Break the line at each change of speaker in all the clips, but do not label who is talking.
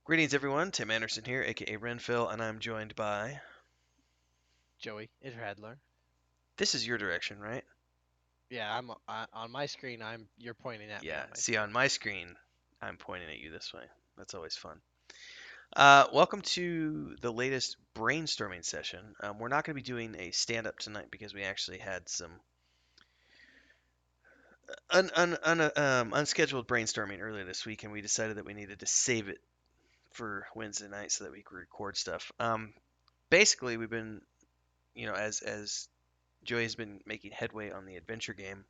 Greetings, everyone. Tim Anderson here, aka Renfill, and I'm joined by.
Joey, it's Radler.
This is your direction, right?
Yeah, on my screen. You're pointing at me
Yeah.
on my
See, on
screen.
my screen, I'm pointing at you this way. That's always fun. Welcome to the latest brainstorming session. We're not going to be doing a stand up tonight because we actually had some unscheduled brainstorming earlier this week, and we decided that we needed to save it for Wednesday night so that we could record stuff. Basically, we've been, as Joey has been making headway on the adventure game,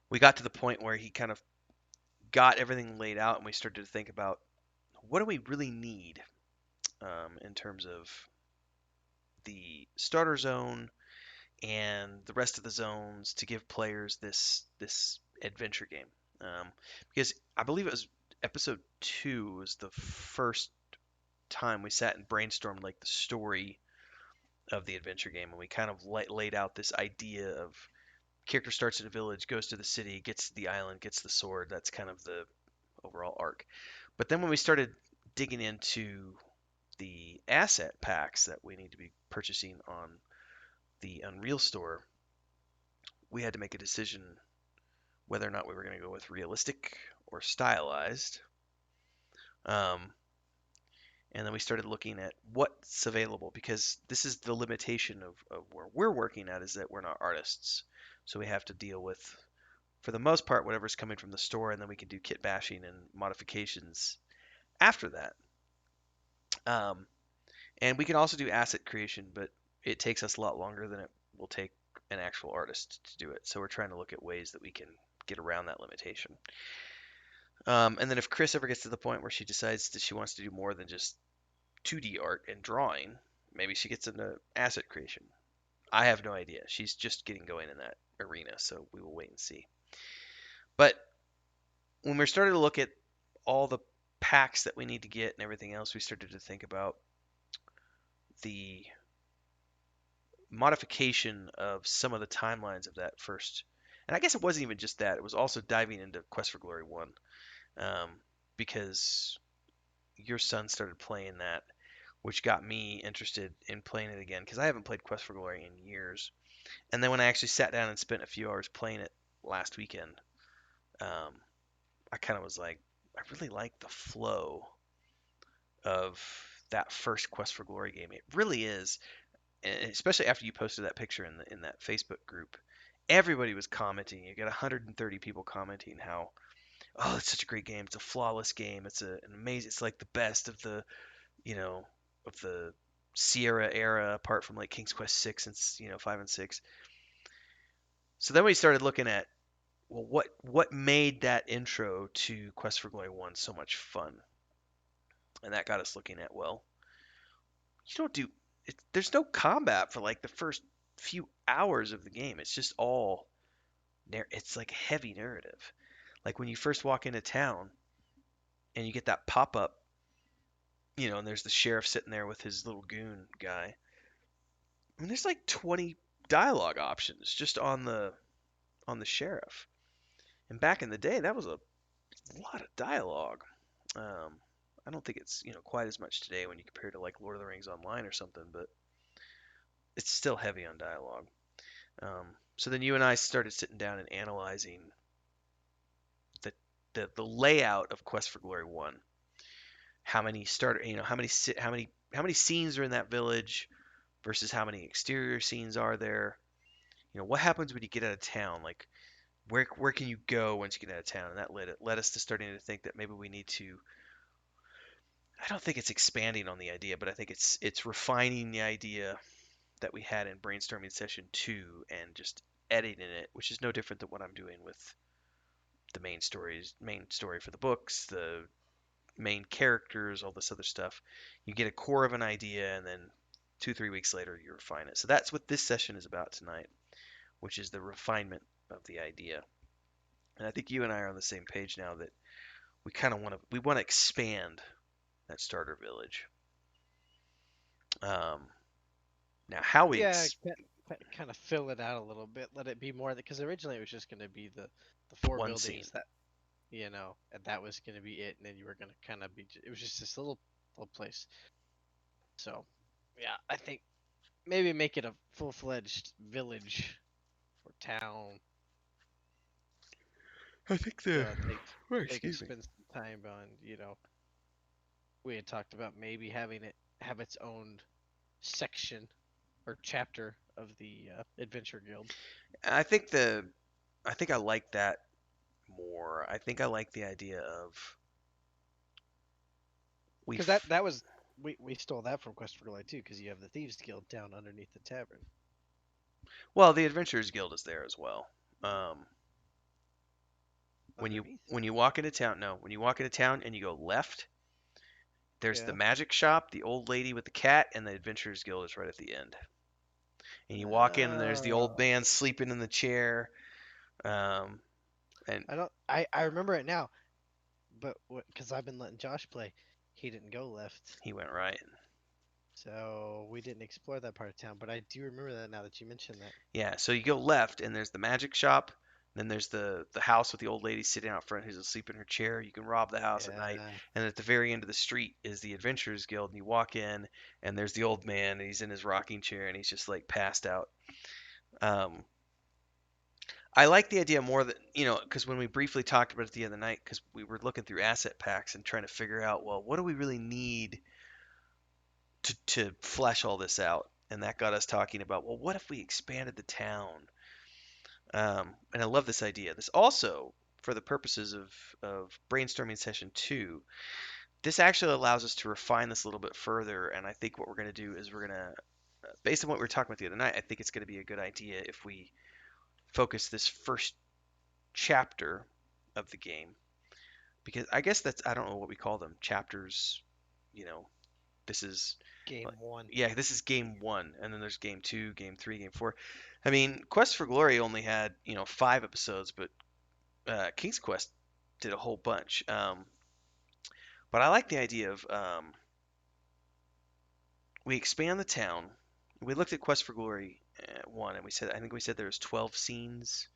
we got to the point where he kind of got everything laid out and we started to think about what do we really need in terms of the starter zone and the rest of the zones to give players this adventure game. Because I believe it was episode 2 was the first time we sat and brainstormed like the story of the adventure game, and we kind of laid out this idea of character starts in a village, goes to the city, gets to the island, gets the sword. That's kind of the overall arc. But then when we started digging into the asset packs that we need to be purchasing on the Unreal store, we had to make a decision whether or not we were going to go with realistic or stylized. Um, and then we started looking at what's available because this is the limitation of where we're working at, is that we're not artists. So we have to deal with, for the most part, whatever's coming from the store, and then we can do kit bashing and modifications after that. Um, And we can also do asset creation, but it takes us a lot longer than it will take an actual artist to do it. So we're trying to look at ways that we can get around that limitation. And then if Chris ever gets to the point where she decides that she wants to do more than just 2D art and drawing, maybe she gets into asset creation. I have no idea. She's just getting going in that arena, so we will wait and see. But when we started to look at all the packs that we need to get and everything else, we started to think about the modification of some of the timelines of that first. And I guess it wasn't even just that; it was also diving into Quest for Glory 1, um, because your son started playing that, which got me interested in playing it again because I haven't played Quest for Glory in years. And then when I actually sat down and spent a few hours playing it last weekend, um, I kind of was like, I really like the flow of that first Quest for Glory game. It really is, and especially after you posted that picture in that Facebook group, everybody was commenting. You got 130 people commenting how, oh, it's such a great game. It's a flawless game. An amazing. It's like the best of the, you know, of the Sierra era, apart from like King's Quest 6 and 5 and 6. So then we started looking at, well, what made that intro to Quest for Glory 1 so much fun, and that got us looking at, well, you don't do there's no combat for like the first few hours of the game. It's just all it's like heavy narrative. Like when you first walk into town and you get that pop up, and there's the sheriff sitting there with his little goon guy. I mean, there's like 20 dialogue options just on the sheriff. And back in the day, that was a lot of dialogue. Um, I don't think it's quite as much today when you compare it to like Lord of the Rings Online or something, but it's still heavy on dialogue. So then you and I started sitting down and analyzing the the layout of Quest for Glory 1. How many starter, how many scenes are in that village versus how many exterior scenes are there? What happens when you get out of town? Like where can you go once you get out of town? And that led us to starting to think that maybe we need to. I don't think it's expanding on the idea, but I think it's refining the idea that we had in brainstorming session 2 and just editing it, which is no different than what I'm doing with the main story for the books, the main characters, all this other stuff. You get a core of an idea, and then 2, 3 weeks later, you refine it. So that's what this session is about tonight, which is the refinement of the idea. And I think you and I are on the same page now that we kind of want to expand that starter village. Um, Now, how we
Yeah, kind of fill it out a little bit. Let it be more because originally it was just going to be the four
one scene.
buildings that and that was gonna be it, and then you were gonna kind of be. It was just this little place. So, yeah, I think maybe make it a full-fledged village or town.
I think
So that
oh,
they can
excuse me.
spend some time on. We had talked about maybe having it have its own section or chapter of the Adventure Guild.
I think the I think I like that more. I think I like the idea of we
Because
f-
that was we stole that from Quest for Glory too, because you have the Thieves Guild down underneath the tavern.
well, the Adventurers Guild is there as well. Um,
Underneath?
when you walk into town, no, when you walk into town and you go left, there's the
Yeah.
magic shop, the old lady with the cat, and the Adventurers Guild is right at the end. And you walk in and there's the old
Oh.
man sleeping in the chair. Um, and
I remember it now, but because I've been letting Josh play, he didn't go left,
he went right.
so we didn't explore that part of town. But I do remember that now that you mentioned that.
Yeah, so you go left and there's the magic shop. Then there's the house with the old lady sitting out front who's asleep in her chair. You can rob the house at night.
Yeah.
And at the very end of the street is the Adventurers Guild. And you walk in and there's the old man and he's in his rocking chair and he's just like passed out. Um, I like the idea more that, because when we briefly talked about it the other night, because we were looking through asset packs and trying to figure out, well, what do we really need to flesh all this out? And that got us talking about, well, what if we expanded the town? And I love this idea. This also, for the purposes of brainstorming session two, this actually allows us to refine this a little bit further. And I think what we're going to do is we're going to, based on what we were talking about the other night, I think it's going to be a good idea if we focus this first chapter of the game. Because I guess that's, I don't know what we call them, chapters, you know, this is,
Game one.
yeah, this is game one. And then there's game two, game three, game four. I mean, Quest for Glory only had, 5 episodes, but King's Quest did a whole bunch. But I like the idea of we expand the town. We looked at Quest for Glory one, and I think we said there's 12 scenes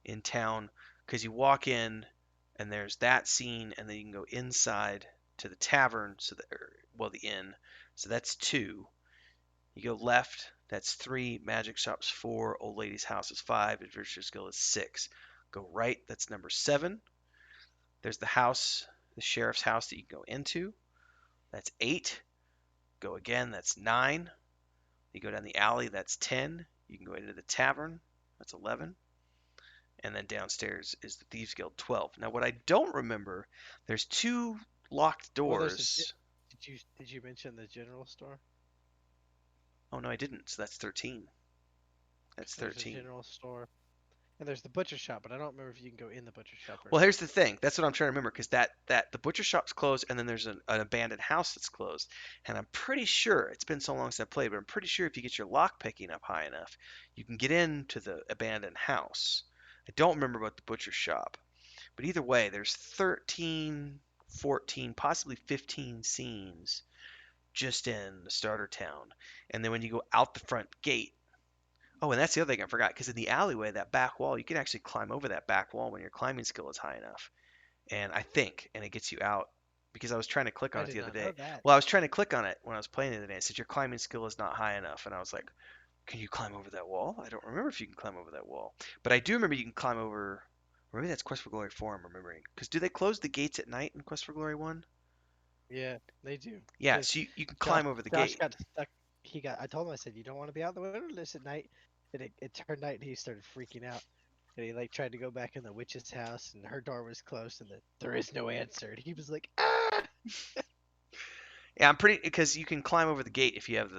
in town because you walk in and there's that scene, and then you can go inside to the tavern, the inn. So that's two. You go left, that's three. Magic shop's four. Old lady's house is five. Adventurer's Guild is six. Go right, that's number seven. There's the house, the sheriff's house that you can go into. That's 8. Go again, that's 9. You go down the alley, that's 10. You can go into the tavern, that's 11. And then downstairs is the Thieves Guild, 12. Now, what I don't remember, there's two locked
Well,
doors.
did you mention the general store?
Oh, no, I didn't. So that's 13. That's
Because there's a
13.
general store, and there's the butcher shop, but I don't remember if you can go in the butcher shop or
Well,
not.
here's the thing. That's what I'm trying to remember because that the butcher shop's closed, and then there's an abandoned house that's closed. And I'm pretty sure it's been so long since I played, but I'm pretty sure if you get your lock picking up high enough, you can get into the abandoned house. I don't remember about the butcher shop, but either way, there's 13, 14, possibly 15 scenes just in the starter town. And then when you go out the front gate, oh, and that's the other thing I forgot, because in the alleyway, that back wall, you can actually climb over that back wall when your climbing skill is high enough. And it gets you out because I was trying to click on
I
it
did
the other
not know
day.
that.
Well, I was trying to click on it when I was playing the other day. It said your climbing skill is not high enough, and I was like, can you climb over that wall? I don't remember if you can climb over that wall, but I do remember you can climb over. Or maybe that's Quest for Glory 4. I'm remembering because do they close the gates at night in Quest for Glory 1?
Yeah, they do.
Yeah,
Because
so you can
Josh
climb over the
Josh
gate.
got stuck. I told him, I said, you don't want to be out in the wilderness at night. And it turned night and he started freaking out. And he like tried to go back in the witch's house and her door was closed and there is no answer. And he was like, ah!
Yeah, I'm pretty because you can climb over the gate if you have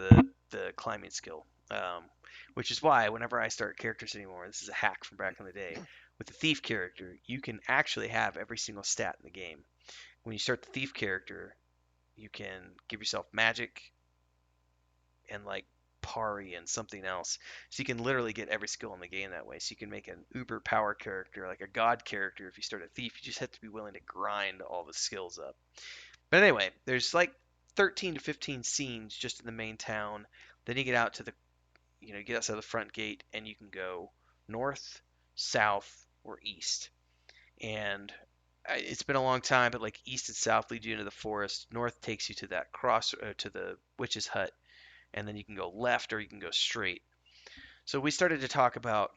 the climbing skill. Which is why whenever I start characters anymore, this is a hack from back in the day. With the thief character, you can actually have every single stat in the game. When you start the thief character, you can give yourself magic and like pari and something else. So you can literally get every skill in the game that way. So you can make an uber power character, like a god character if you start a thief. You just have to be willing to grind all the skills up. But anyway, there's like 13 to 15 scenes just in the main town. Then you get out to you get outside the front gate and you can go north, south, or east. And it's been a long time, but like east and south lead you into the forest. North takes you to that cross to the witch's hut, and then you can go left or you can go straight. So we started to talk about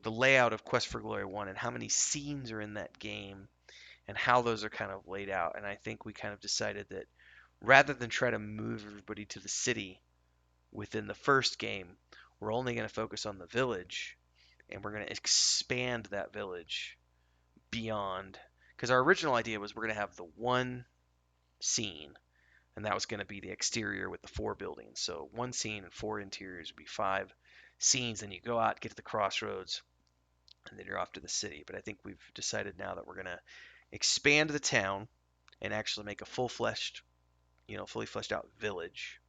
the layout of Quest for Glory 1 and how many scenes are in that game and how those are kind of laid out. And I think we kind of decided that rather than try to move everybody to the city within the first game, we're only going to focus on the village and we're going to expand that village beyond. Because our original idea was we're going to have the one scene, and that was going to be the exterior with the four buildings. So one scene and four interiors would be five scenes. Then you go out, get to the crossroads, and then you're off to the city. But I think we've decided now that we're going to expand the town and actually make a fully fleshed out village,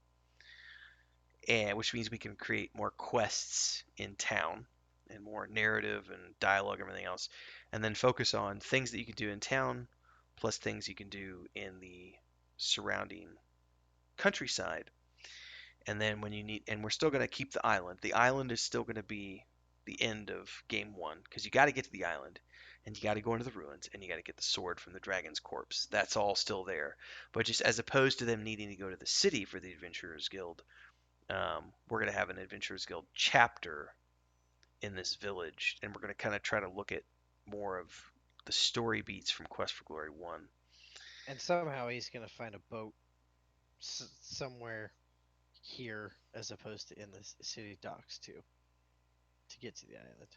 and which means we can create more quests in town and more narrative and dialogue and everything else, and then focus on things that you can do in town plus things you can do in the surrounding countryside. And then when you need, and we're still going to keep the island. The island is still going to be the end of game one because you got to get to the island and you got to go into the ruins and you got to get the sword from the dragon's corpse. That's all still there. But just as opposed to them needing to go to the city for the Adventurers Guild, we're going to have an Adventurers Guild chapter in this village, and we're going to kind of try to look at more of the story beats from Quest for Glory 1.
And somehow he's gonna find a boat somewhere here as opposed to in the city docks too to get to the island.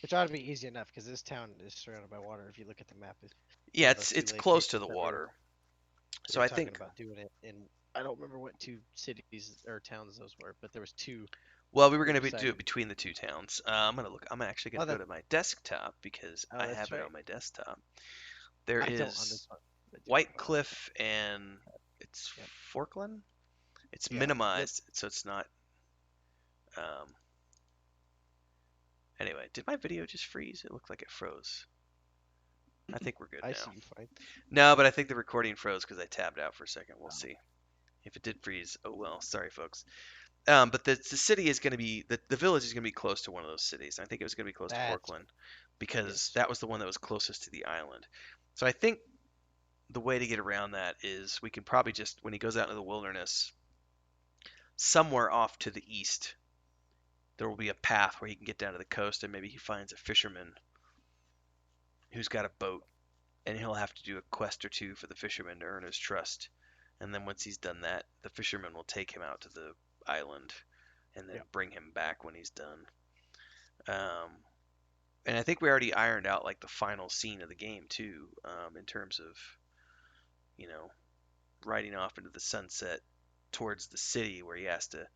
Which ought to be easy enough because this town is surrounded by water. If you look at the map, you
Yeah,
know those two
it's close to
locations
the
that we
water. So
were
I
talking
think,
about doing it in. I don't remember what two cities or towns those were, but there was two
well, we were
we
going to do
decided.
it between the two towns. I'm going to look. I'm actually going
Oh,
to go
that.
to my desktop because
Oh,
I
that's
have it
right.
on my desktop. There
I don't on this
is
one. I do
White
on the.
Cliff and it's
Yep.
Forkland. It's
Yeah. Yep.
minimized, so it's not. Um, anyway, did my video just freeze? It looked like it froze. I think we're good
I
now.
see you fine.
No, but I think the recording froze because I tabbed out for a second. We'll
Oh,
see. If it did freeze, oh well. Sorry, folks. But the city is going to be the village is going to be close to one of those cities. I think it was going to be close to
that's
Forkland because
yes.
that was the one that was closest to the island. So I think the way to get around that is we can probably just when he goes out into the wilderness, somewhere off to the east, there will be a path where he can get down to the coast and maybe he finds a fisherman who's got a boat and he'll have to do a quest or two for the fisherman to earn his trust. And then once he's done that, the fisherman will take him out to the island and then
Yep.
bring him back when he's done. Um, and I think we already ironed out like the final scene of the game too, in terms of you know riding off into the sunset towards the city where he has to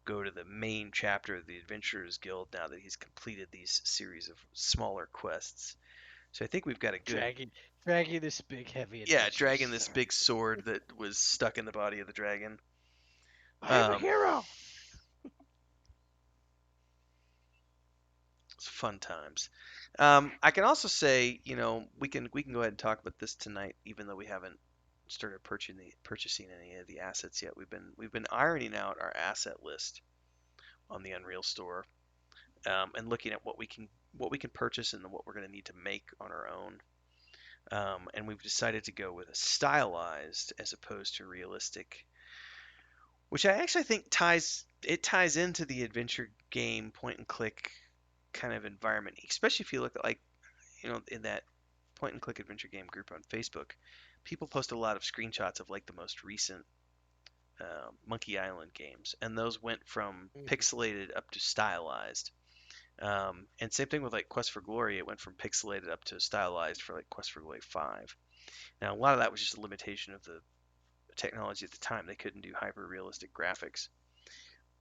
go to the main chapter of the Adventurers Guild now that he's completed these series of smaller quests. So I think we've got a good,
Dragging this big heavy
yeah, dragging
adventurous.
this big sword that was stuck in the body of the dragon.
I am a
Um,
hero.
it's fun times. I can also say, we can go ahead and talk about this tonight, even though we haven't started purchasing any of the assets yet. We've been ironing out our asset list on the Unreal Store, and looking at what we can purchase and what we're going to need to make on our own. And we've decided to go with a stylized as opposed to realistic, which I actually think ties into the adventure game point and click kind of environment, especially if you look at like in that point and click adventure game group on Facebook, people post a lot of screenshots of like the most recent Monkey Island games, and those went from
Mhm.
pixelated up to stylized. And same thing with like Quest for Glory, it went from pixelated up to stylized for like Quest for Glory 5. Now, a lot of that was just a limitation of the technology at the time. They couldn't do hyper realistic graphics.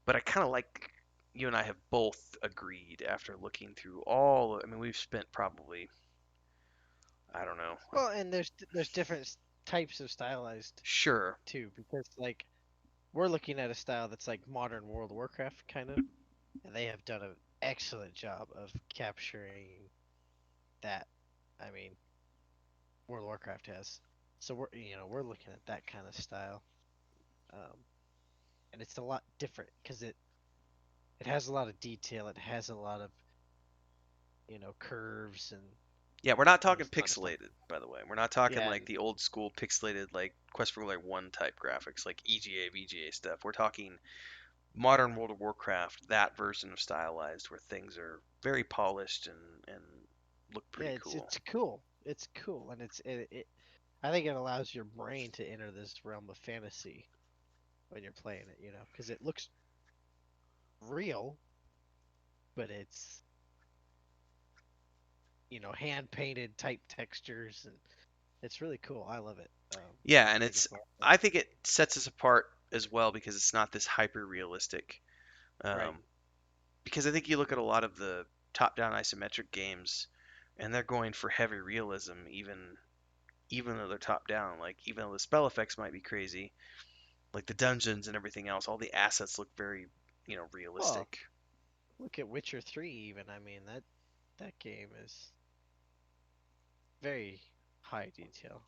But I kind of like you and I have both agreed after looking through I mean, we've spent probably, I don't know,
Well, and there's different types of stylized
sure,
too, because like we're looking at a style that's like modern World of Warcraft kind of, and they have done an excellent job of capturing that. I mean, World of Warcraft has. So we're looking at that kind of style, um, and it's a lot different because it has a lot of detail. It has a lot of curves and
Yeah, we're not
It
talking
was a ton of fun.
pixelated, by the way. We're not talking
Yeah,
like the old school pixelated like Quest for Glory 1 type graphics, like EGA, VGA stuff. We're talking modern World of Warcraft, that version of stylized where things are very polished and look
yeah,
pretty
it's
cool.
it's cool. It's cool, and I think it allows your brain to enter this realm of fantasy when you're playing it. Because it looks real, but it's hand painted type textures, and it's really cool. I love it.
Yeah,
I
and
think
it's
it's a lot of fun.
I think it sets us apart as well because it's not this hyper realistic.
Right.
Um, because I think you look at a lot of the top-down isometric games, and they're going for heavy realism, even though they're top-down. Like even though the spell effects might be crazy, like the dungeons and everything else, all the assets look very,
Well,
realistic.
look at Witcher 3 even. I mean, that game is very high detail.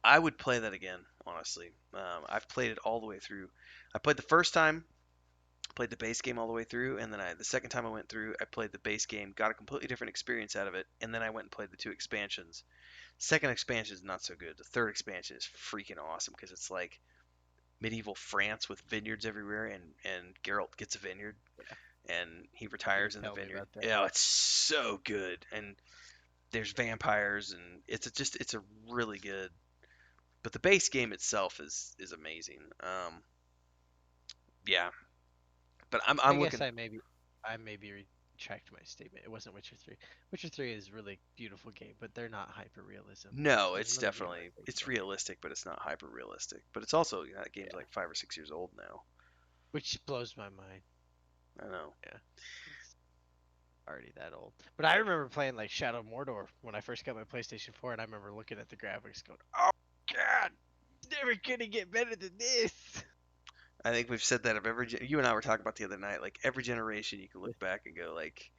I would play that again, honestly. I've played it all the way through. I played the first time, played the base game all the way through, and then the second time I went through, I played the base game, got a completely different experience out of it, and then I went and played the two expansions. Second expansion is not so good. The third expansion is freaking awesome because it's like medieval France with vineyards everywhere, and Geralt gets a vineyard
Yeah,
and he
you
retires in the
tell me
vineyard.
about that.
Yeah, it's so good, and there's vampires, and it's a really good. But the base game itself is amazing. Yeah, but
I
I'm
guess
looking.
I maybe retract my statement. It wasn't Witcher 3. Witcher 3 is a really beautiful game, but they're not hyper realism.
No,
There's
it's
another game I was
definitely
thinking
it's
of.
realistic, but it's not hyper realistic. But it's also that game's
Yeah,
like 5 or 6 years old now.
which blows my mind.
I know.
Yeah, it's already that old. But I remember playing like Shadow of Mordor when I first got my PlayStation 4, and I remember looking at the graphics going, "Oh God, never gonna get better than this."
I think we've said that of you and I were talking about the other night. Like every generation, you can look back and go like,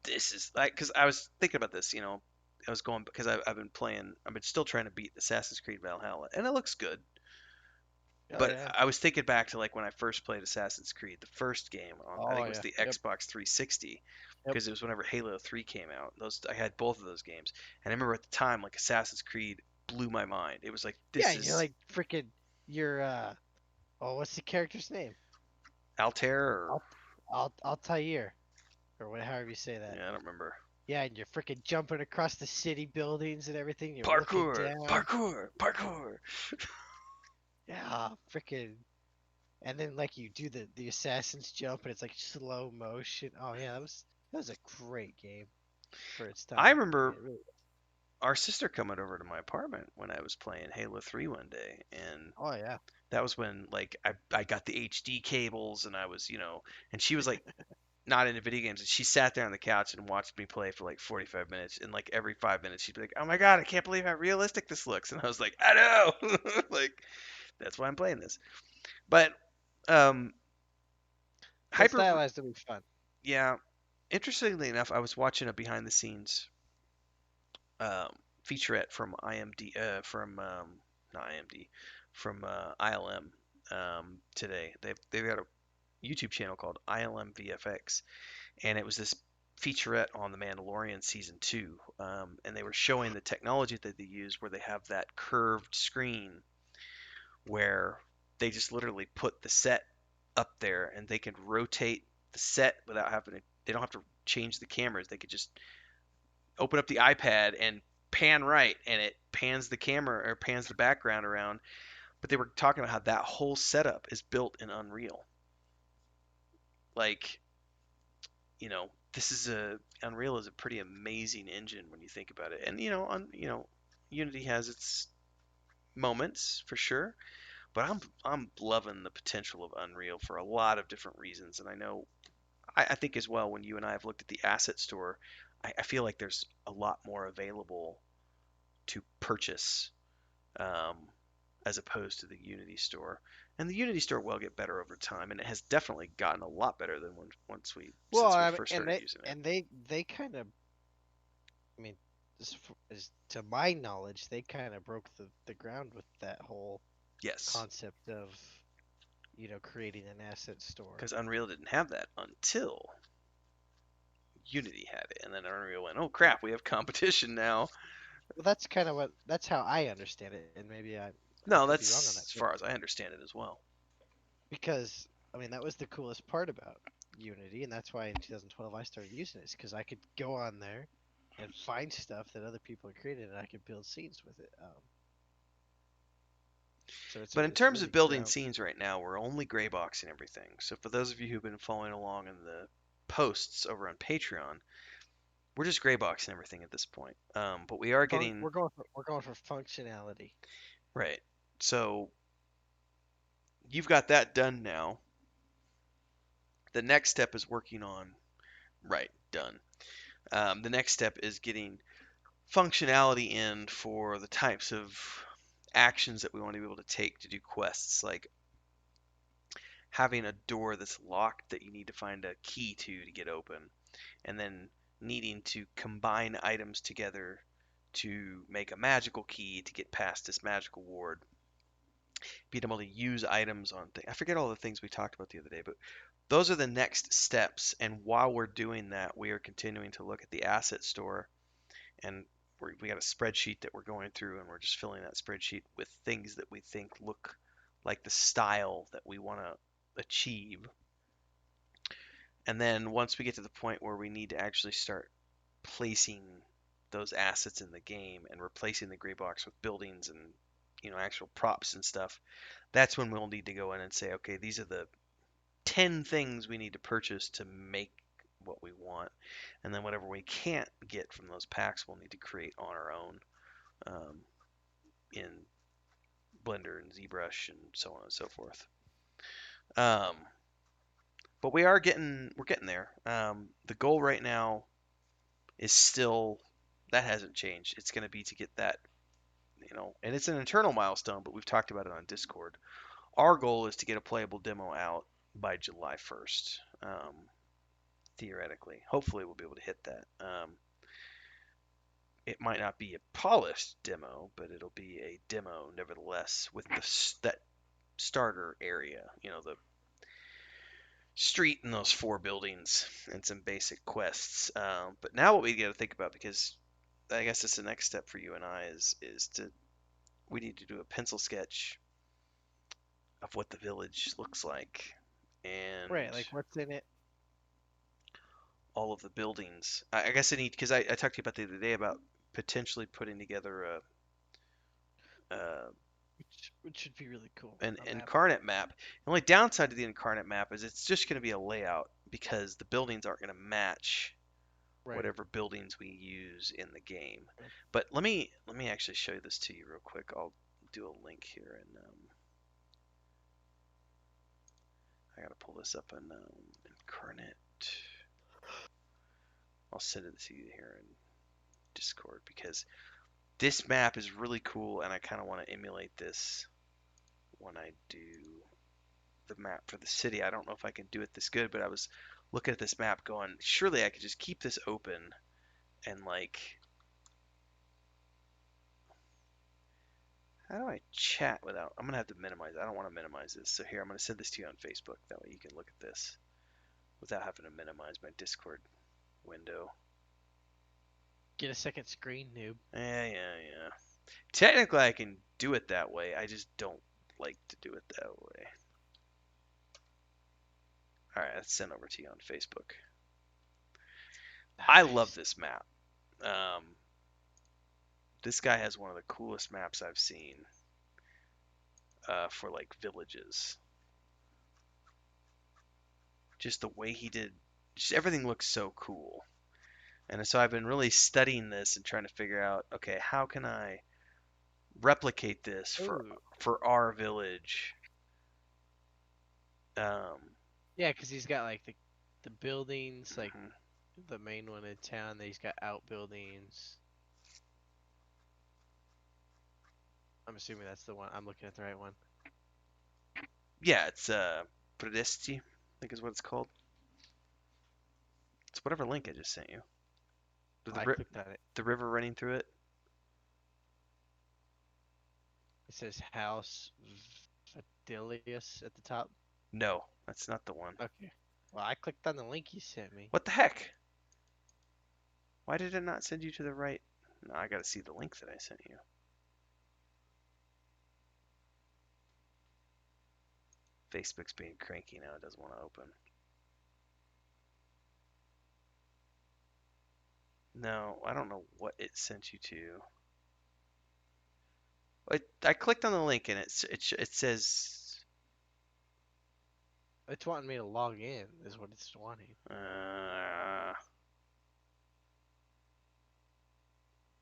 this is like because I was thinking about this. I was going because I've been playing. I've been still trying to beat Assassin's Creed Valhalla, and it looks good.
Oh
But
yeah.
I was thinking back to like when I first played Assassin's Creed, the first game on I
Oh
think it was
yeah.
the
Yep.
Xbox 360
Yep.
because it was whenever Halo 3 came out. Those I had both of those games, and I remember at the time like Assassin's Creed blew my mind. It was like
Yeah,
this
you're
is
like freaking. You're Oh, what's the character's name?
Altair or
Altair, or what, however you say that.
yeah, I don't remember.
Yeah, and you're freaking jumping across the city buildings and everything. You're looking
Parkour,
down.
parkour, parkour.
Yeah, freaking. And then like you do the assassin's jump, and it's like slow motion. Oh yeah, that was a great game for its
I
time. I mean,
remember
it really.
our sister coming over to my apartment when I was playing Halo 3 one day, and
Oh yeah.
that was when like I got the HD cables and I was and she was like not into video games and she sat there on the couch and watched me play for like 45 minutes and like every 5 minutes she'd be like, oh my god, I can't believe how realistic this looks, and I was like, I know. Like that's why I'm playing this. But um
But
hyper
stylized to be fun.
yeah, interestingly enough, I was watching a behind the scenes um, featurette from IMD from not IMD from ILM today. They've got a YouTube channel called ILM VFX, and it was this featurette on The Mandalorian season two, and they were showing the technology that they use, where they have that curved screen where they just literally put the set up there, and they can rotate the set without having to. They don't have to change the cameras. They could just open up the iPad and pan right, and it pans the camera or pans the background around. But they were talking about how that whole setup is built in Unreal. Like, this is a Unreal is a pretty amazing engine when you think about it. And Unity has its moments for sure, but I'm loving the potential of Unreal for a lot of different reasons. And I know I think as well when you and I have looked at the asset store, I feel like there's a lot more available to purchase um, as opposed to the Unity store. And the Unity store will get better over time, and it has definitely gotten a lot better than
Well,
since we
I mean,
first
and
started
they
using it.
and they kind of. I mean, as to my knowledge, they kind of broke the ground with that whole
Yes,
concept of creating an asset store.
because Unreal didn't have that until Unity had it, and then Unreal went, "Oh crap, we have competition now."
Well, that's kind of what that's how I understand it, and maybe I
No,
could be wrong on
that's
that,
as
but
far as I understand it as well.
because I mean that was the coolest part about Unity, and that's why in 2012 I started using it, because I could go on there and find stuff that other people had created, and I could build scenes with it. So
But in
it's
terms of
really
building
ground.
scenes right now, we're only gray boxing everything. So for those of you who've been following along in the posts over on Patreon, we're just gray boxing everything at this point. But we are getting
We're going for functionality.
right. So you've got that done now. The next step is working on right done. The next step is getting functionality in for the types of actions that we want to be able to take to do quests, like having a door that's locked that you need to find a key to get open, and then needing to combine items together to make a magical key to get past this magical ward, being able to use items on things. I forget all the things we talked about the other day, but those are the next steps. And while we're doing that, we are continuing to look at the asset store, and we got a spreadsheet that we're going through, and we're just filling that spreadsheet with things that we think look like the style that we want to achieve. And then once we get to the point where we need to actually start placing those assets in the game and replacing the gray box with buildings and actual props and stuff, that's when we'll need to go in and say, okay, these are the 10 things we need to purchase to make what we want, and then whatever we can't get from those packs we'll need to create on our own, in Blender and ZBrush and so on and so forth. um, but we're getting there. The goal right now is still, that hasn't changed. It's going to be to get that, and it's an internal milestone, but we've talked about it on Discord. Our goal is to get a playable demo out by July 1st, theoretically. Hopefully, we'll be able to hit that. It might not be a polished demo, but it'll be a demo nevertheless with that starter area, the street and those 4 buildings and some basic quests. But now what we got to think about, because I guess it's the next step for you and I, is to we need to do a pencil sketch of what the village looks like
Right,
and
like what's in it?
all of the buildings. I guess I need, because I talked to you about the other day about potentially putting together a
Which should be really cool.
an
A map.
incarnate map. The only downside to the incarnate map is it's just going to be a layout because the buildings aren't going to match
Right.
whatever buildings we use in the game. But let me actually show this to you real quick. I'll do a link here, and I gotta pull this up in incarnate. I'll send it to you here in Discord because this map is really cool, and I kind of want to emulate this when I do the map for the city. I don't know if I can do it this good, but I was looking at this map going, surely I could just keep this open and like, how do I chat without, I'm gonna have to minimize it. I don't want to minimize this. So here, I'm gonna send this to you on Facebook. That way you can look at this without having to minimize my Discord window.
Get a second screen, noob.
Yeah, yeah, yeah. Technically, I can do it that way. I just don't like to do it that way. All right, let's send over to you on Facebook. I love
Nice.
this map. Um, this guy has one of the coolest maps I've seen, for like villages. Just the way he did, just everything looks so cool. And so I've been really studying this and trying to figure out, okay, how can I replicate this for
Ooh.
our village? Um,
Yeah, because he's got like the buildings, like
mhm.
the main one in town. Then he's got outbuildings. I'm assuming that's the one. I'm looking at the right one.
Yeah, it's Predesti, I think is what it's called. It's whatever link I just sent you.
Oh,
The
I clicked on it.
the river running through it.
It says House Fidelius at the top.
No, that's not the one.
Okay. Well, I clicked on the link you sent me.
What the heck? Why did it not send you to the right? No, I gotta see the link that I sent you. Facebook's being cranky now. It doesn't want to open. No, I don't know what it sent you to. I clicked on the link and it says
It's wanting me to log in, is what it's wanting.
uh,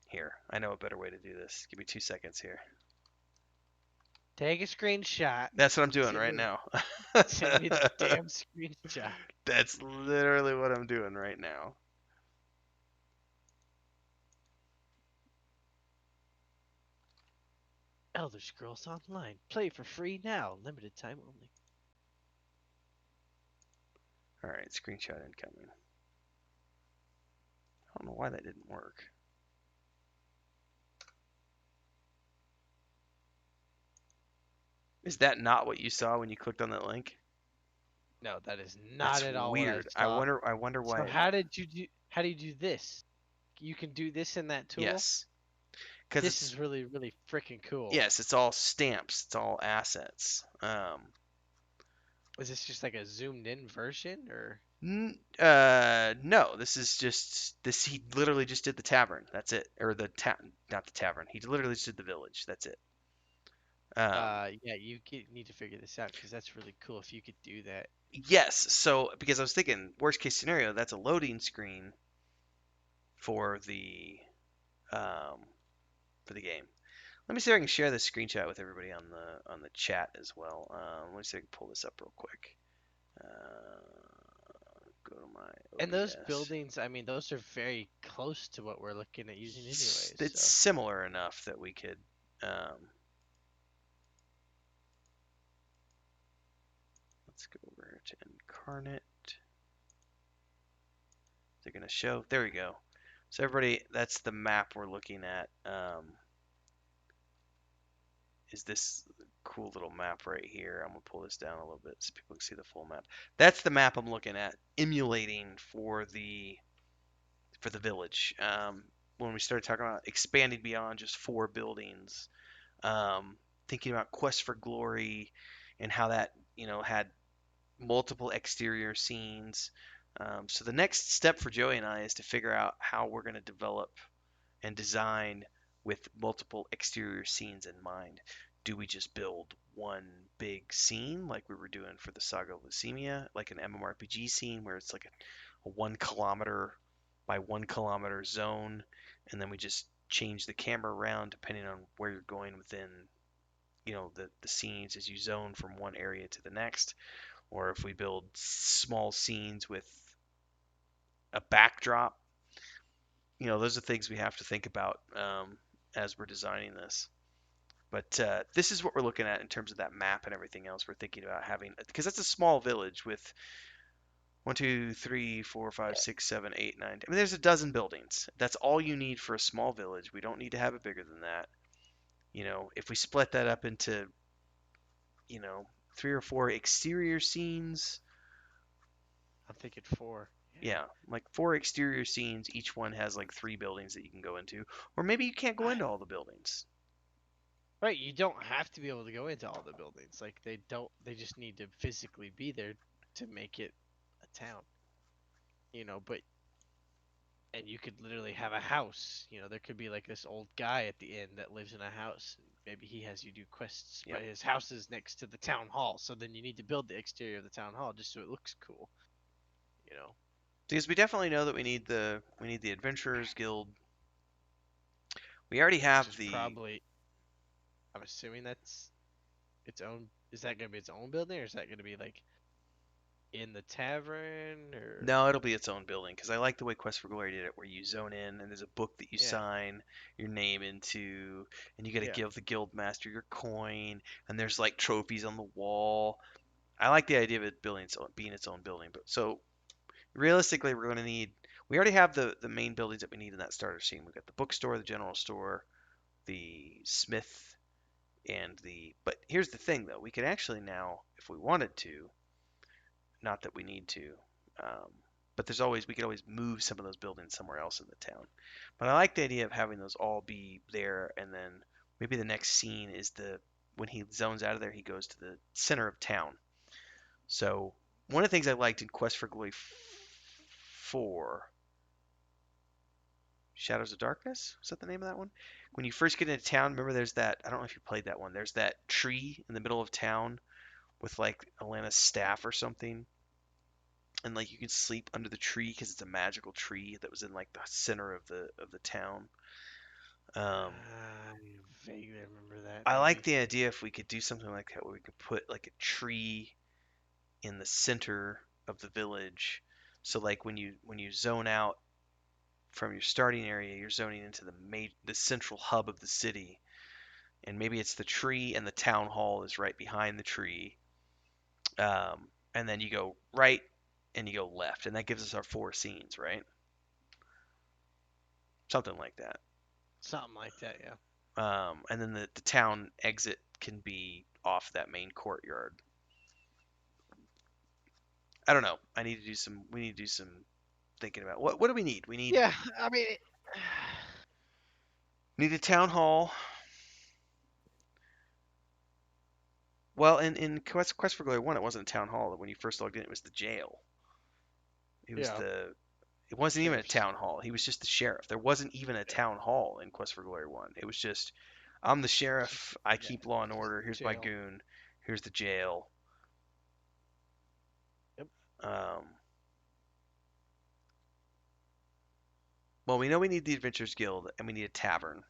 here. I know a better way to do this. Give me 2 seconds here.
Take a screenshot.
That's what I'm doing
Send
right
me,
now.
send me the damn screenshot.
That's literally what I'm doing right now.
Elder Scrolls Online. Play for free now. Limited time only.
All right, screenshot incoming. I don't know why that didn't work. Is that not what you saw when you clicked on that link?
No, that is not
That's
at all what I
weird. I
saw.
wonder. I wonder why
So
it.
how do you do this? You can do this in that tool?
Yes, because
This
it's
is really, really freaking cool.
yes, it's all stamps. It's all assets.
Is this just like a zoomed in version or
No. This is just this. He literally just did the tavern. That's it. Or not the tavern. He literally just did the village. That's it.
yeah, need to figure this out because that's really cool if you could do that.
Yes. So because I was thinking, worst case scenario, that's a loading screen for the um, for the game. Let me see if I can share this screenshot with everybody on the chat as well. Let me see if I can pull this up real quick. Go to my
And those
OBS.
buildings, I mean, those are very close to what we're looking at using anyways.
It's
So
similar enough that we could. Let's go over to Incarnate. They're gonna show. There we go. So everybody, that's the map we're looking at. Is this cool little map right here? I'm gonna pull this down a little bit so people can see the full map. That's the map I'm looking at, emulating for the village. When we started talking about expanding beyond just 4 buildings, thinking about Quest for Glory and how that had multiple exterior scenes. So the next step for Joey and I is to figure out how we're going to develop and design with multiple exterior scenes in mind. Do we just build one big scene like we were doing for the Saga of Leucemia, like an MMORPG scene where it's like a 1 kilometer by 1 kilometer zone, and then we just change the camera around depending on where you're going within the scenes as you zone from one area to the next, or if we build small scenes with a backdrop. Those are things we have to think about as we're designing this. But this is what we're looking at in terms of that map and everything else. We're thinking about having, because that's a small village with 1, 2, 3, 4, 5, 6, 7, 8, 9. I mean, there's a dozen buildings. That's all you need for a small village. We don't need to have it bigger than that. If we split that up into, you know, 3 or 4 exterior scenes,
I'm thinking four. Yeah.
yeah, like 4 exterior scenes, each one has like 3 buildings that you can go into. Or maybe you can't go
I,
into all the buildings.
right, you don't have to be able to go into all the buildings. Like they don't. They just need to physically be there to make it a town. But and you could literally have a house. There could be like this old guy at the end that lives in a house. And maybe he has you do quests,
Yep.
but his house is next to the town hall. So then you need to build the exterior of the town hall just so it looks cool. You know,
Because we definitely know that we need the Adventurers Guild. We already
which
have
is
the
probably. I'm assuming that's its own. Is that gonna be its own building, or is that gonna be like in the tavern, or
No, it'll be its own building because I like the way Quest for Glory did it, where you zone in and there's a book that you
yeah,
sign your name into, and you got to
yeah.
give the guild master your coin, and there's like trophies on the wall. I like the idea of it being its own building, but so realistically, we're going to need. We already have the main buildings that we need in that starter scene. We've got the bookstore, the general store, the smith, and the. But here's the thing, though. We could actually now, if we wanted to, not that we need to. Um, but we could always move some of those buildings somewhere else in the town. But I like the idea of having those all be there, and then maybe the next scene is the when he zones out of there, he goes to the center of town. So one of the things I liked in Quest for Glory 4, Shadows of Darkness, is that the name of that one? When you first get into town, remember there's that, I don't know if you played that one. There's that tree in the middle of town with like Alana's staff or something, and like you can sleep under the tree because it's a magical tree that was in like the center of the town. Um,
I vaguely remember that,
I like
maybe.
the idea if we could do something like that where we could put like a tree in the center of the village. So like when you zone out from your starting area, you're zoning into the central hub of the city, and maybe it's the tree and the town hall is right behind the tree. And then you go right and you go left, and that gives us our four scenes, right? Something like that.
Something like that, yeah.
And then the town exit can be off that main courtyard. I don't know. I need to do some. We need to do some thinking about what do we need? We
Yeah, I mean,
need a town hall. Well, in Quest for Glory 1, it wasn't a town hall. When you first logged in, it was the jail. It was
yeah,
the. It
the
wasn't even a
sheriff's.
town hall. He was just the sheriff. There wasn't even a
Yeah,
town hall in Quest for Glory 1. It was just, I'm the
just
sheriff. I
yeah,
keep law and
just
order. Here's my
jail.
goon. Here's the jail.
Yep.
Um, well, we know we need the Adventurers Guild and we need a tavern.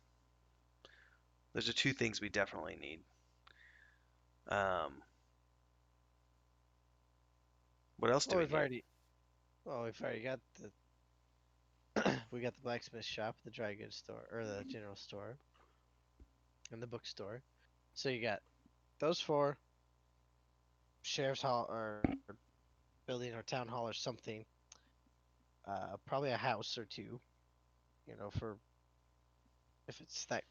Those are two things we definitely need. Um, what else do
Well,
we need?
we've already got the we got the blacksmith shop, the dry goods store, or the general store, and the bookstore. So you got those four, sheriff's hall or building or town hall or something. Probably a house or two. For if it's that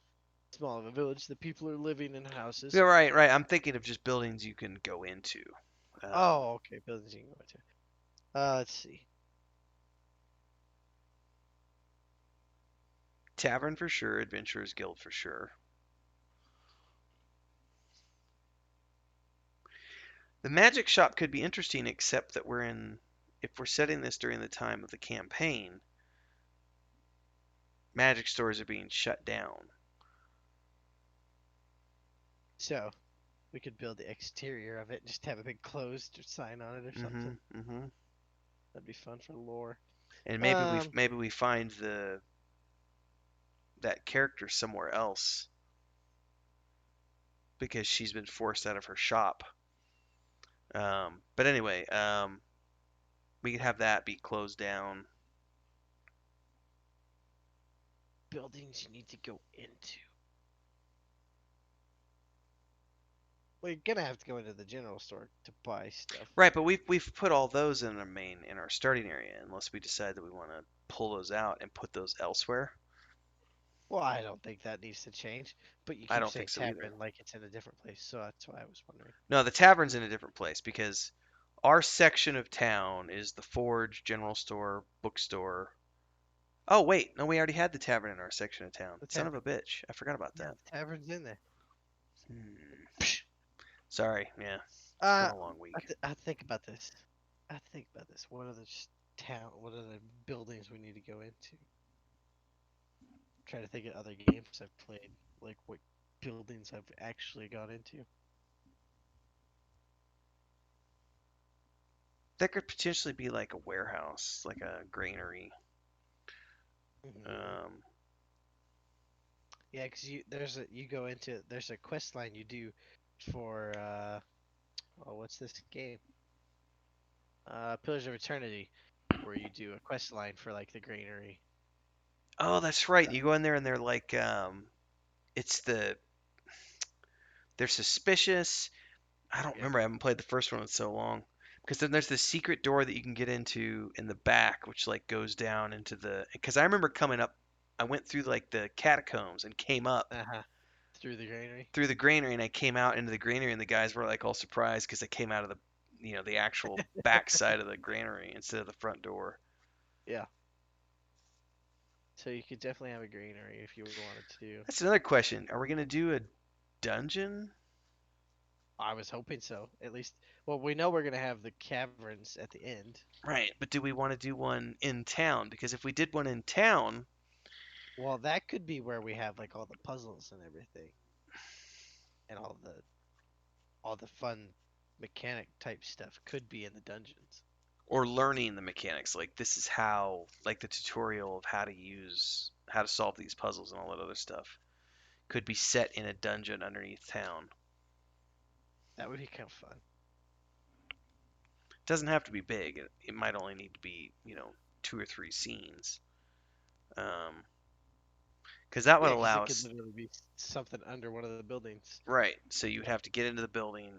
small of a village, the people are living in
Yeah,
houses.
right, right. I'm thinking of just buildings you can go into.
Oh, okay, buildings you can go into. Let's see.
Tavern for sure. Adventurers Guild for sure. The magic shop could be interesting, except that if we're setting this during the time of the campaign, magic stores are being shut down.
So we could build the exterior of it and just have a big closed sign on it or
Mm-hmm.
something.
Mm-hmm.
That'd be fun for lore.
And
Um,
maybe we find the that character somewhere else because she's been forced out of her shop. But anyway, we could have that be closed down.
buildings you need to go into. Well, you're gonna have to go into the general store to buy stuff.
Right, but we've put all those in our starting area, unless we decide that we want to pull those out and put those elsewhere.
Well, I don't think that needs to change, but you
I
keep
don't
saying
think so either.
tavern like it's in a different place, so that's why I was wondering.
No, the tavern's in a different place because our section of town is the forge, general store, bookstore. Oh wait, no, we already had the tavern in our section of town.
The
Son of
tavern,
a bitch, I forgot about
yeah,
that.
the tavern's in there.
Hmm. Sorry, yeah, it's been
Uh,
a long week.
I think about this. I think about this. What are the What are the buildings we need to go into? Try to think of other games I've played, like what buildings I've actually got into.
That could potentially be like a warehouse, like a granary.
Hmm.
Um,
Yeah, cause you go into there's a quest line you do for oh, what's this game? Pillars of Eternity, where you do a quest line for like the granary.
oh, that's right.
Uh,
You go in there and they're like, it's they're suspicious. I don't
Yep.
remember. I haven't played the first one in so long. Because then there's the secret door that you can get into in the back, which like goes down into the. Because I remember coming up, I went through like the catacombs and came up
Uh-huh. Through the granary.
through the granary, and I came out into the granary, and the guys were like all surprised because I came out of the, the actual back side of the granary instead of the front door.
Yeah. So you could definitely have a greenery if you wanted to.
That's another question. Are we gonna do a dungeon?
I was hoping so. At least, well, we know we're gonna have the caverns at the end.
Right, but do we want to do one in town? Because if we did one in town,
Well, that could be where we have like all the puzzles and everything, and all the fun mechanic type stuff could be in the dungeons.
or learning the mechanics, like this is how, like the tutorial of how to solve these puzzles and all that other stuff, could be set in a dungeon underneath town.
That would be kind of fun.
It doesn't have to be big. It might only need to be, two or three scenes. Um, because that would
Yeah, because
allow
it could
us,
literally be something under one of the buildings.
right? So you'd have to get into the building,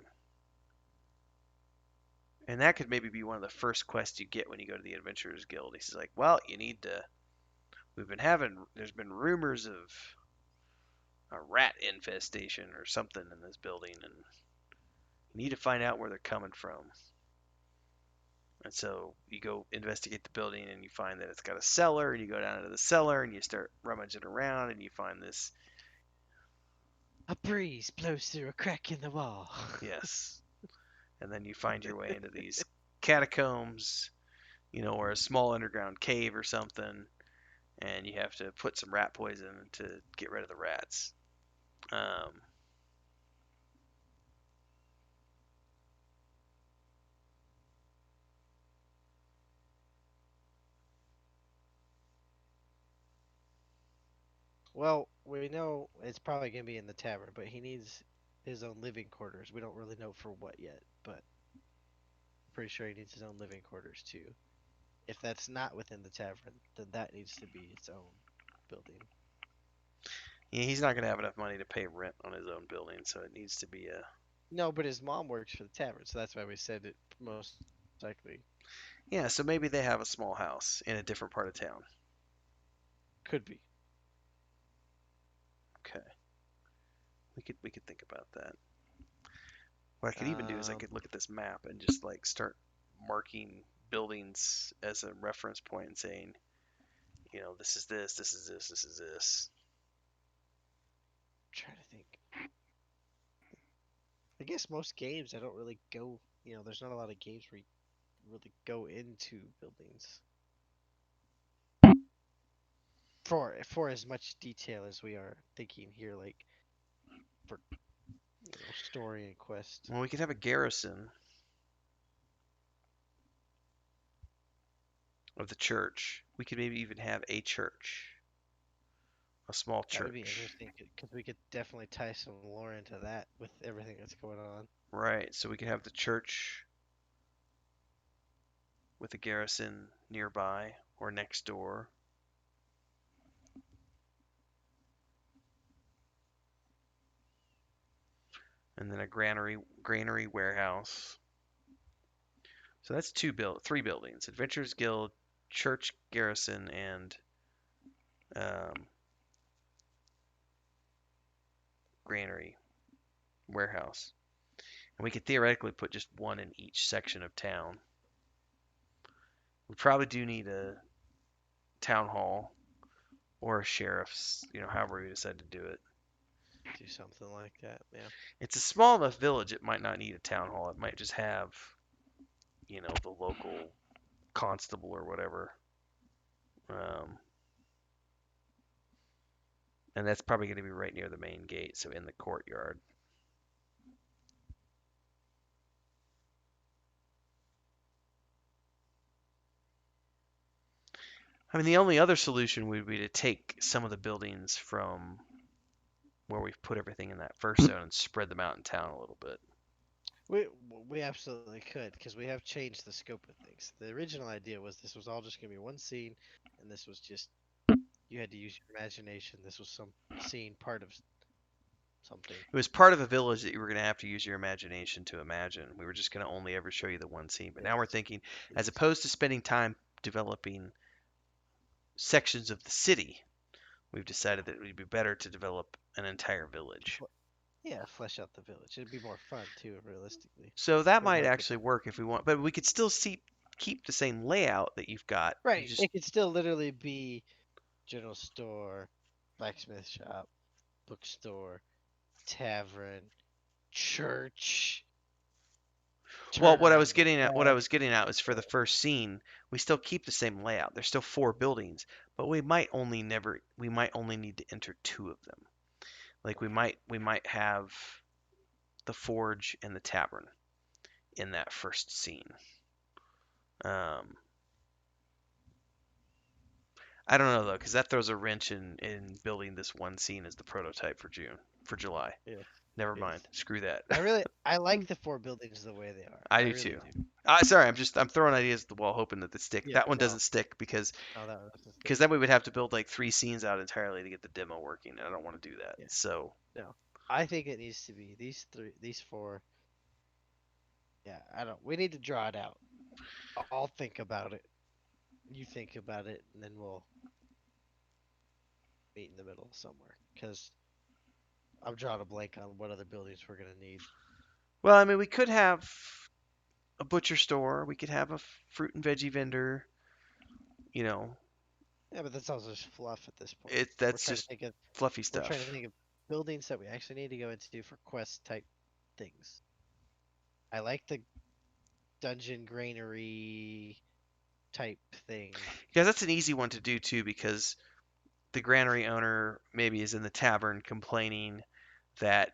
and that could maybe be one of the first quests you get when you go to the Adventurers Guild. He's like, well, you need to. There's been rumors of a rat infestation or something in this building, and you need to find out where they're coming from. And so you go investigate the building and you find that it's got a cellar, and you go down into the cellar and you start rummaging around and you find this.
A breeze blows through a crack in the wall.
Yes. And then you find your way into these catacombs, or a small underground cave or something, and you have to put some rat poison to get rid of the rats. Um,
Well, we know it's probably gonna be in the tavern, but he needs his own living quarters. We don't really know for what yet, but pretty sure he needs his own living quarters too. If that's not within the tavern, then that needs to be its own building.
yeah, he's not going to have enough money to pay rent on his own building, so it needs to be a.
No, but his mom works for the tavern, so that's why we said it most likely
Yeah, so maybe they have a small house in a different part of town.
could be.
Okay, we could think about that. What I could even do is I
Um,
could look at this map and just like start marking buildings as a reference point and saying, this is this, this is this, this is this.
trying to think. I guess most games I don't really go. There's not a lot of games where you really go into buildings for as much detail as we are thinking here, like for story and quest.
Well, we could have a garrison of the church. We could maybe even have a church, a small
That would be
church.
interesting because we could definitely tie some lore into that with everything that's going on.
Right, so we could have the church with a garrison nearby or next door. And then a granary warehouse. So that's three buildings: Adventurers Guild, Church Garrison, and um, Granary Warehouse. And we could theoretically put just one in each section of town. We probably do need a town hall or a sheriff's, however we decide to do it.
Do something like that, yeah.
It's a small enough village; it might not need a town hall. It might just have, the local constable or whatever. Um, and that's probably going to be right near the main gate, so in the courtyard. I mean, the only other solution would be to take some of the buildings from where we've put everything in that first zone and spread them out in town a little bit.
We we absolutely could because we have changed the scope of things. The original idea was this was all just gonna be one scene, and this was just you had to use your imagination. This was some scene part of something.
It was part of a village that you were going to have to use your imagination to imagine. We were just going to only ever show you the one scene. But now we're
Yes.
thinking, as
Yes.
opposed to spending time developing sections of the city, we've decided that it would be better to develop an entire village.
Yeah, flesh out the village. It'd be more fun too, realistically.
So that
It would
might
help with
actually work if we want, but we could still see. keep the same layout that you've got. You
Right.
just
It could still literally be general store, blacksmith shop, bookstore, tavern, church,
well,
turn
what I
around
was
and go
getting at, what I
back.
was getting at was for the first scene, we still keep the same layout. There's still four buildings, but we might only need to enter two of them. Like we might have the forge and the tavern in that first scene. Um, I don't know though, because that throws a wrench in building this one scene as the prototype for July.
Yeah.
Never
Yes.
mind, screw that.
I like the four buildings the way they are.
I
I
do
really
too.
do.
Sorry, I'm throwing ideas at the wall, hoping that they stick.
Yeah,
That one
no.
doesn't stick because
No, that was a mistake.
because then we would have to build like three scenes out entirely to get the demo working, and I don't want to do that.
Yeah.
So,
No. I think it needs to be these four. Yeah, I don't. We need to draw it out. I'll think about it. You think about it, and then we'll meet in the middle somewhere. Because I'm drawing a blank on what other buildings we're gonna need.
well, I mean, we could have a butcher store. We could have a fruit and veggie vendor. You know,
Yeah, but that's also just fluff at this point.
it
We're
that's
trying to
just
think of
fluffy
we're trying to
stuff.
think of buildings that we actually need to go into for quest type things. I like the dungeon granary type thing.
Because that's an easy one to do too, because the granary owner maybe is in the tavern complaining that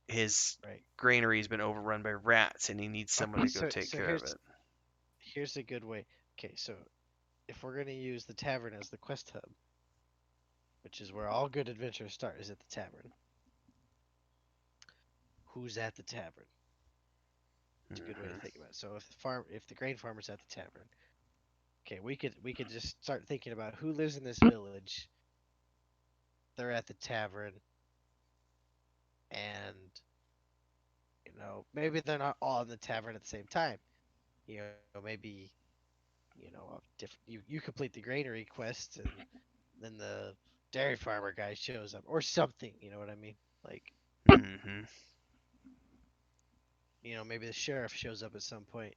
his
Right.
granary has been overrun by rats and he needs someone
Okay,
to go
so
take
so
care of it.
here's a good way. Okay, so if we're gonna use the tavern as the quest hub, which is where all good adventures start, is at the tavern. Who's at the tavern? It's a good way to
Hmm.
think about it. So if the grain farmer's at the tavern, okay, we could just start thinking about who lives in this village. They're at the tavern, and maybe they're not all in the tavern at the same time. You maybe you complete the granary quest, and then the dairy farmer guy shows up or something. You know what I mean? Like,
Hmm.
maybe the sheriff shows up at some point,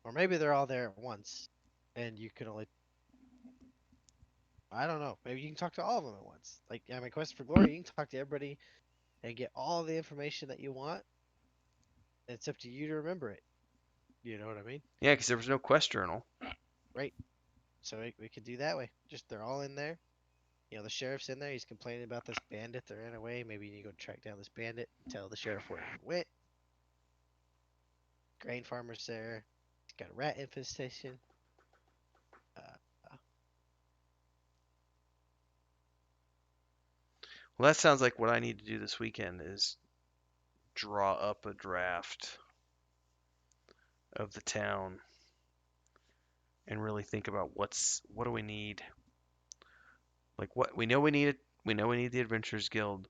or maybe they're all there at once, and you can only. I don't know. Maybe you can talk to all of them at once. Like, yeah, my quest for glory, you can talk to everybody and get all the information that you want. It's up to you to remember it. You know what I mean?
Yeah, because there was no quest journal.
Right. So we could do that way. Just they're all in there. The sheriff's in there. He's complaining about this bandit that ran away. Maybe you need to go track down this bandit and tell the sheriff where he went. Grain farmer's there. He's got a rat infestation. Uh, uh,
Well, that sounds like what I need to do this weekend is draw up a draft of the town and really think about what do we need? Like what we know we need the Adventurers Guild,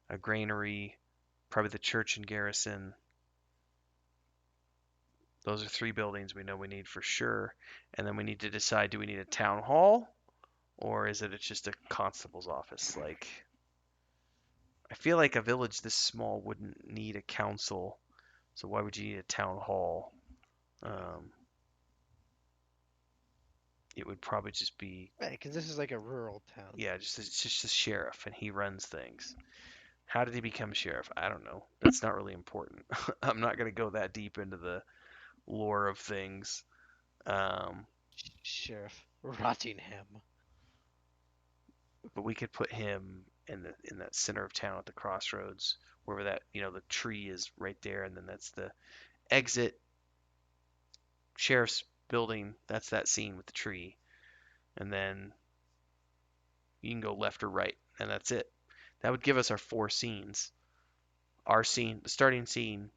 a granary, probably the church and garrison. Those are three buildings we know we need for sure. And then we need to decide, do we need a town hall or is it just a constable's office? Like I feel like a village this small wouldn't need a council, so why would you need a town hall? Um, it would probably just be,
right, because this is like a rural town.
yeah, just it's just the sheriff and he runs things. How did he become sheriff? I don't know. That's not really important. I'm not gonna go that deep into the lore of things. Um,
Sheriff Rottingham.
but we could put him in that center of town at the crossroads, wherever that the tree is right there, and then that's the exit sheriff's building. That's that scene with the tree, and then you can go left or right, and that's it. That would give us our four scenes. Our scene, the starting scene,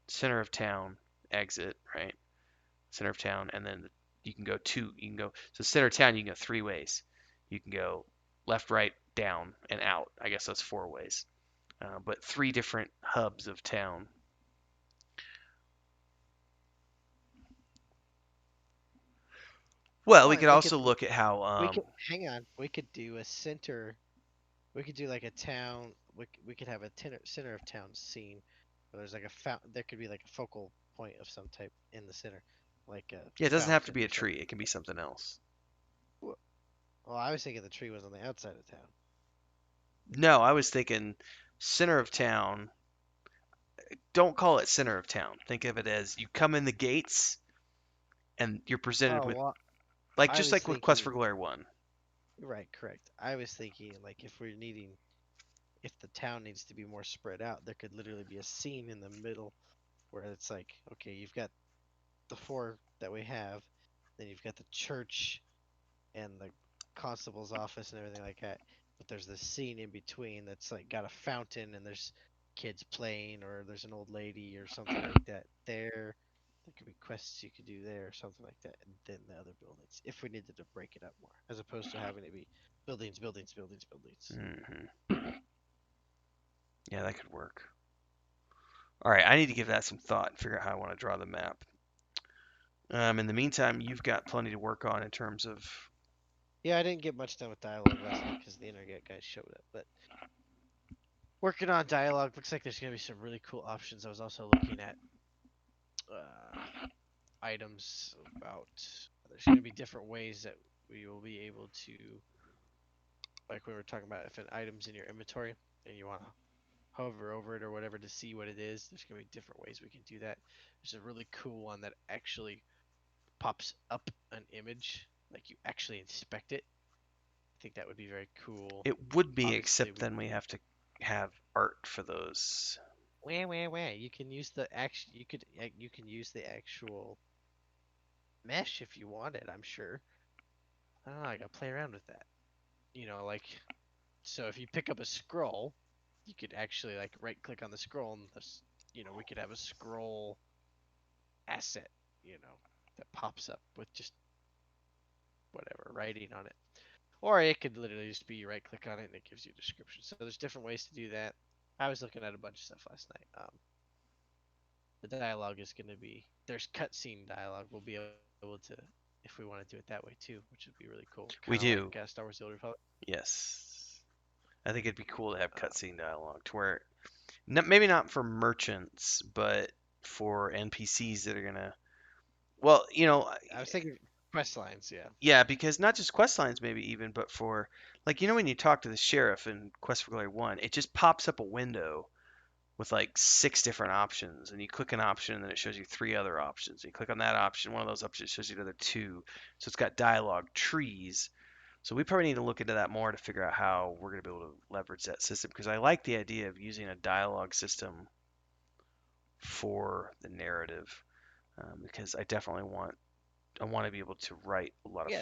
center of town, exit, right? Center of town, and then you can go two. You can go so center of town. You can go three ways. You can go left, right, down, and out. I guess that's four ways. But three different hubs of town. Well,
Oh,
we could
and we could
also look at how
we could hang on. We could do a center. We could do like a town. We could have a center of town scene. Where there's like a fountain. There could be like a focal point of some type in the center. like a
Yeah, it doesn't have to
fountain
be a
or
tree.
something
It
like
can be
that.
something else.
Wh- Well, I was thinking the tree was on the outside of town.
No, I was thinking center of town. Don't call it center of town. Think of it as you come in the gates and you're presented
Oh,
with
well,
like
I
just
was
like with Quest
thinking,
for Glory 1.
right, correct. I was thinking, like, if the town needs to be more spread out, there could literally be a scene in the middle where it's like, okay, you've got the four that we have, then you've got the church and the constable's office and everything like that. But there's this scene in between that's like got a fountain and there's kids playing or there's an old lady or something like that there. There could be quests you could do there or something like that, and then the other buildings. If we needed to break it up more, as opposed to having it be buildings, buildings, buildings, buildings.
Yeah, that could work. All right, I need to give that some thought and figure out how I want to draw the map. In the meantime, you've got plenty to work on in terms of.
Yeah, I didn't get much done with dialogue last night because the internet guys showed up, but working on dialogue looks like there's gonna be some really cool options. I was also looking at items about there's going to be different ways that we will be able to, like we were talking about, if an item's in your inventory and you want to hover over it or whatever to see what it is, there's going to be different ways we can do that. There's a really cool one that actually pops up an image, like you actually inspect it. I think that would be very cool.
It would be,
Obviously,
except
we
then we have to have art for those.
wah. You can use the act. You can use the actual mesh if you want it. I'm sure. I don't know. I gotta play around with that. Like, so if you pick up a scroll, you could actually like right click on the scroll and we could have a scroll asset, that pops up with just whatever writing on it. Or it could literally just be you right click on it and it gives you a description. So there's different ways to do that. I was looking at a bunch of stuff last night. The dialogue is going to be there's cutscene dialogue. We'll be able to if we want to do it that way too, which would be really cool.
We
Kind of like
do,
Star Wars: The Old Republic.
yes. I think it'd be cool to have
Um,
cutscene dialogue to where, maybe not for merchants, but for NPCs that are gonna. Well,
I was thinking quest lines, yeah.
yeah, because not just quest lines, maybe even, but for like when you talk to the sheriff in Quest for Glory 1, it just pops up a window with like six different options, and you click an option, and then it shows you three other options. And you click on that option, one of those options shows you the other two. So it's got dialogue trees. So we probably need to look into that more to figure out how we're going to be able to leverage that system, because I like the idea of using a dialogue system for the narrative, because I want to be able to write a lot of.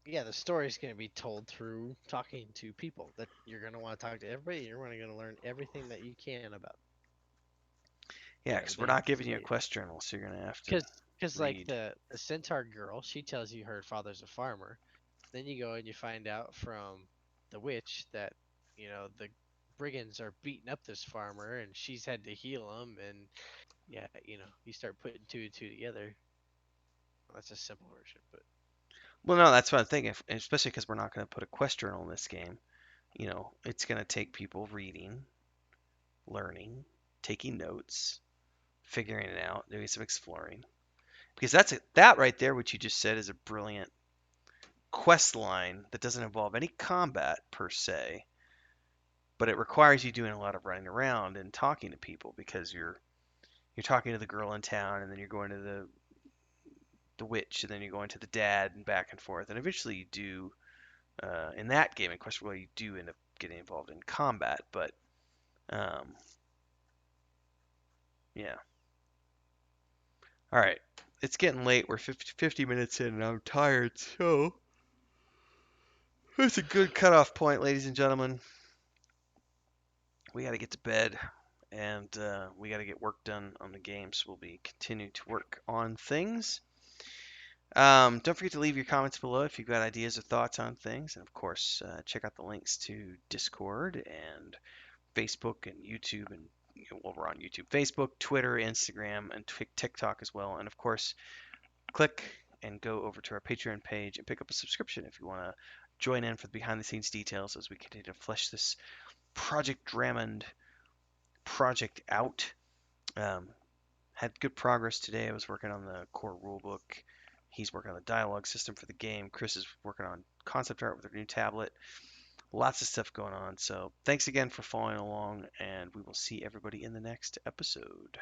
Yeah, the story's gonna be told through talking to people that you're gonna want to talk to everybody. You're gonna learn everything that you can about
Yeah, because we're
them.
not giving you a quest journal, so you're going to have to
Because like
read.
the centaur girl, she tells you her father's a farmer. Then you go and you find out from the witch that the brigands are beating up this farmer, and she's had to heal him. And yeah, you start putting two and two together. That's a simple version, but
Well, no, that's what I'm thinking, especially because we're not going to put a quest journal in this game. It's going to take people reading, learning, taking notes, figuring it out, doing some exploring. Because that right there, what you just said, is a brilliant quest line that doesn't involve any combat per se, but it requires you doing a lot of running around and talking to people, because you're talking to the girl in town, and then you're going to the witch, and then you're going to the dad, and back and forth, and eventually you do, in that game in Quest for Glory, you do end up getting involved in combat, but um, yeah. All right. It's getting late. We're 50 minutes in, and I'm tired, so that's a good cutoff point, ladies and gentlemen. We got to get to bed, and we got to get work done on the game, so we'll be continuing to work on things. Don't forget to leave your comments below if you've got ideas or thoughts on things. And of course, check out the links to Discord and Facebook and YouTube. And well, we're on YouTube, Facebook, Twitter, Instagram, and TikTok as well. And of course, click and go over to our Patreon page and pick up a subscription if you want to join in for the behind the scenes details as we continue to flesh this Project Dramond project out. Um, had good progress today. I was working on the core rulebook. He's working on the dialogue system for the game. Chris is working on concept art with her new tablet. Lots of stuff going on. So thanks again for following along, and we will see everybody in the next episode.